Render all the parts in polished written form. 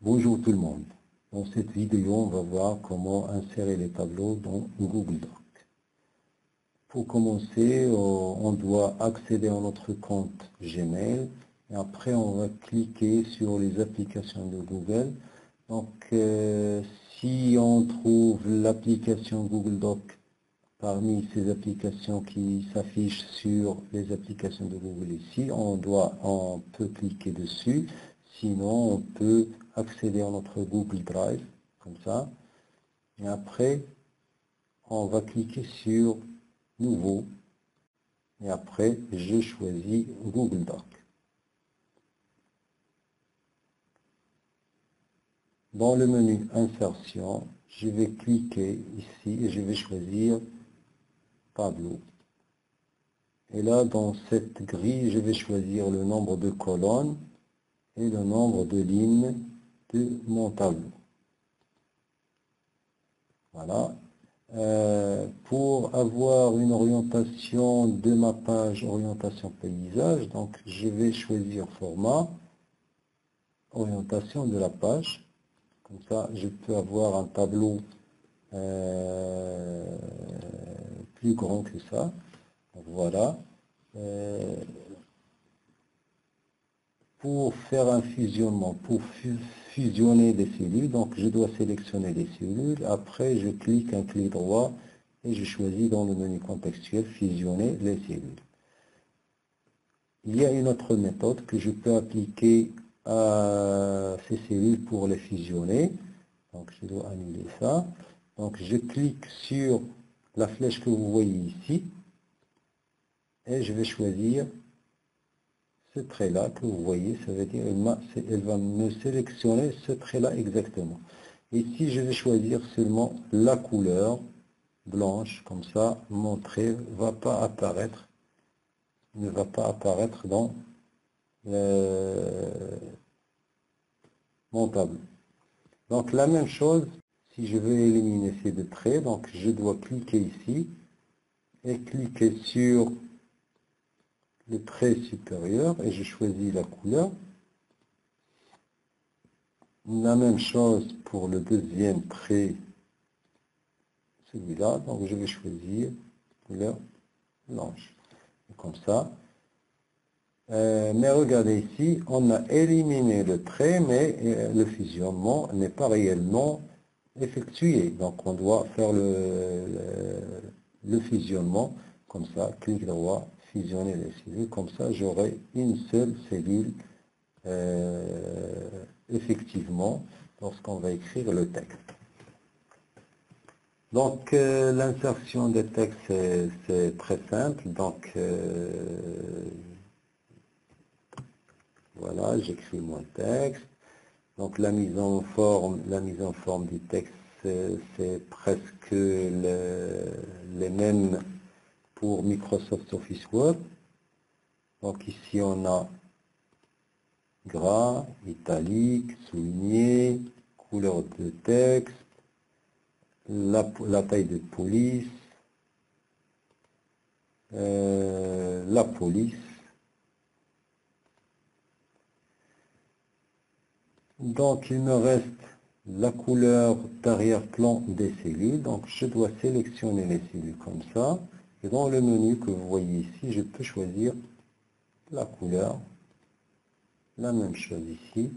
Bonjour tout le monde. Dans cette vidéo, on va voir comment insérer les tableaux dans Google Docs. Pour commencer, on doit accéder à notre compte Gmail et après on va cliquer sur les applications de Google. Donc si on trouve l'application Google Docs parmi ces applications qui s'affichent sur les applications de Google ici, on peut cliquer dessus. Sinon, on peut accéder à notre Google Drive, comme ça. Et après, on va cliquer sur Nouveau. Et après, je choisis Google Doc. Dans le menu Insertion, je vais cliquer ici et je vais choisir Tableau. Et là, dans cette grille, je vais choisir le nombre de colonnes et le nombre de lignes de mon tableau. Voilà. Pour avoir une orientation de ma page orientation paysage, donc je vais choisir format, orientation de la page. Comme ça, je peux avoir un tableau plus grand que ça. Donc, voilà. Pour faire un fusionnement, pour fusionner des cellules, donc je dois sélectionner les cellules. Après, je clique un clic droit et je choisis dans le menu contextuel fusionner les cellules. Il y a une autre méthode que je peux appliquer à ces cellules pour les fusionner. Donc je dois annuler ça. Donc je clique sur la flèche que vous voyez ici et je vais choisir ce trait-là que vous voyez, ça veut dire elle va me sélectionner ce trait-là exactement. Ici, je vais choisir seulement la couleur blanche, comme ça, mon trait ne va pas apparaître dans mon tableau. Donc, la même chose, si je veux éliminer ces deux traits, donc je dois cliquer ici et cliquer sur le trait supérieur et je choisis la couleur. La même chose pour le deuxième trait, celui-là, donc je vais choisir couleur blanche. Comme ça. Mais regardez ici, on a éliminé le trait, mais le fusionnement n'est pas réellement effectué. Donc on doit faire le fusionnement, comme ça, clic droit, fusionner les cellules, comme ça j'aurai une seule cellule effectivement lorsqu'on va écrire le texte. Donc l'insertion des textes c'est très simple. Donc voilà, j'écris mon texte. Donc la mise en forme du texte c'est presque les mêmes pour Microsoft Office Word. Donc ici on a gras, italique, souligné, couleur de texte, la taille de police, la police. Donc il me reste la couleur d'arrière-plan des cellules. Donc je dois sélectionner les cellules comme ça. Et dans le menu que vous voyez ici, je peux choisir la couleur. La même chose ici.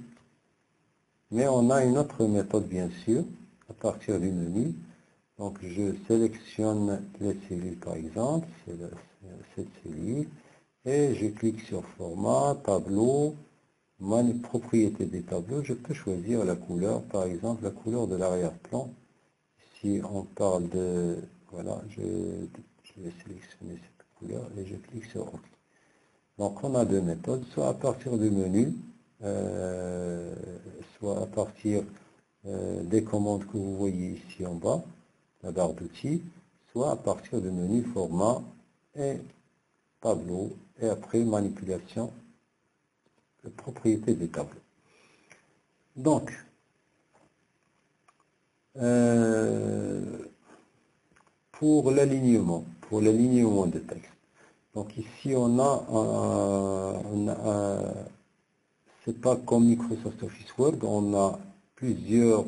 Mais on a une autre méthode bien sûr, à partir du menu. Donc je sélectionne les cellules par exemple, c'est cette cellule, et je clique sur format, tableau, propriété des tableaux, je peux choisir la couleur, par exemple la couleur de l'arrière-plan. Si on parle de, voilà, je vais sélectionner cette couleur et je clique sur OK. Donc on a deux méthodes, soit à partir du menu, soit à partir des commandes que vous voyez ici en bas, la barre d'outils, soit à partir du menu format et tableau, et après manipulation, propriété des tableaux. Donc, pour l'alignement de texte. Donc ici on a c'est pas comme Microsoft Office Word, on a plusieurs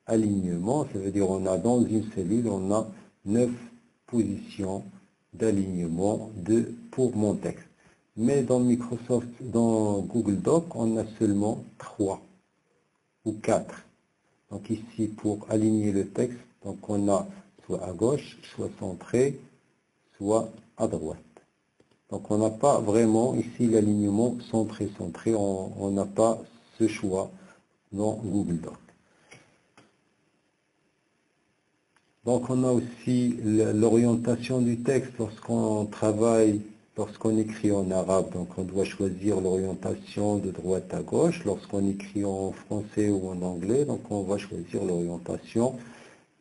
alignements. Ça veut dire on a dans une cellule, on a 9 positions d'alignement pour mon texte. Mais dans Microsoft, dans Google Doc, on a seulement 3 ou 4. Donc ici, pour aligner le texte, donc on a soit à gauche, soit centré, soit à droite. Donc on n'a pas vraiment ici l'alignement centré, on n'a pas ce choix dans Google Doc. Donc on a aussi l'orientation du texte lorsqu'on travaille, lorsqu'on écrit en arabe, donc on doit choisir l'orientation de droite à gauche. Lorsqu'on écrit en français ou en anglais, donc on va choisir l'orientation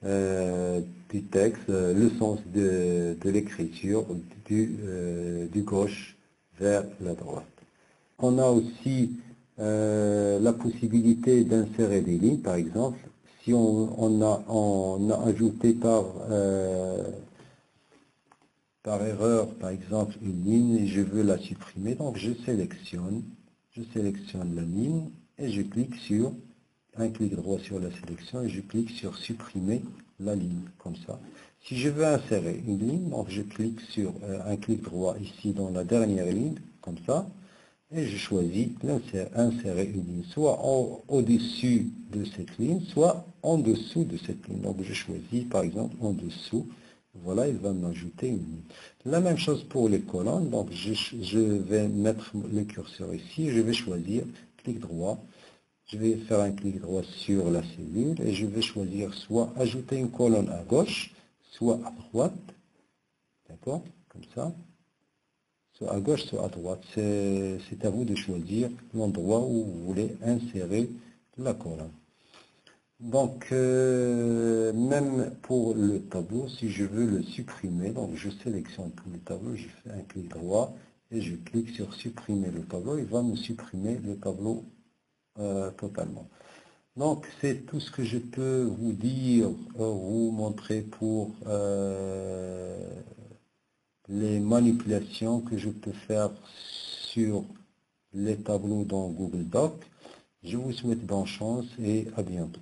du texte, le sens de l'écriture du gauche vers la droite. On a aussi la possibilité d'insérer des lignes, par exemple. Si on a ajouté par erreur, par exemple, une ligne et je veux la supprimer, donc je sélectionne la ligne et je clique sur un clic droit sur la sélection et je clique sur supprimer la ligne, comme ça. Si je veux insérer une ligne, donc je clique sur un clic droit ici dans la dernière ligne, comme ça, et je choisis insérer une ligne, soit au-dessus de cette ligne, soit en dessous de cette ligne. Donc je choisis par exemple en dessous. Voilà, il va m'ajouter une ligne. La même chose pour les colonnes. Donc je vais mettre le curseur ici, je vais choisir clic droit. Je vais faire un clic droit sur la cellule et je vais choisir soit ajouter une colonne à gauche, soit à droite. D'accord? Comme ça. Soit à gauche, soit à droite. C'est à vous de choisir l'endroit où vous voulez insérer la colonne. Donc, même pour le tableau, si je veux le supprimer, donc je sélectionne tout le tableau, je fais un clic droit et je clique sur supprimer le tableau. Il va me supprimer le tableau totalement. Donc, c'est tout ce que je peux vous dire, vous montrer pour les manipulations que je peux faire sur les tableaux dans Google Docs. Je vous souhaite bonne chance et à bientôt.